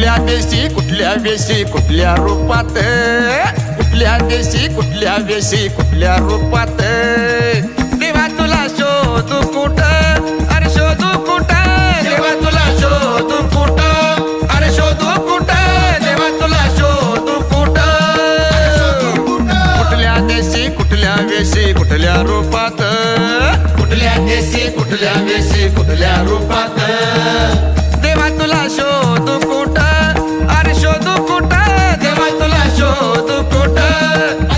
कुठल्या वेशी कुठल्या रूपात, कुठल्या देशी कुठल्या वेशी कुठल्या रूपात, देवा तुला शोधू कुठं, अरे शोधू कुठं, देवा तुला शोधू कुठं, अरे शोधू कुठं, देवा तुला शोधू कुठं, कुठल्या देशी कुठल्या वेशी कुठल्या रूपात, कुठल्या देशी कुठल्या वेशी कुठल्या रूपात, देवा तुला शोधू कुठं, अरे शोधू कुठं, देवा तुला शोधू कुठं.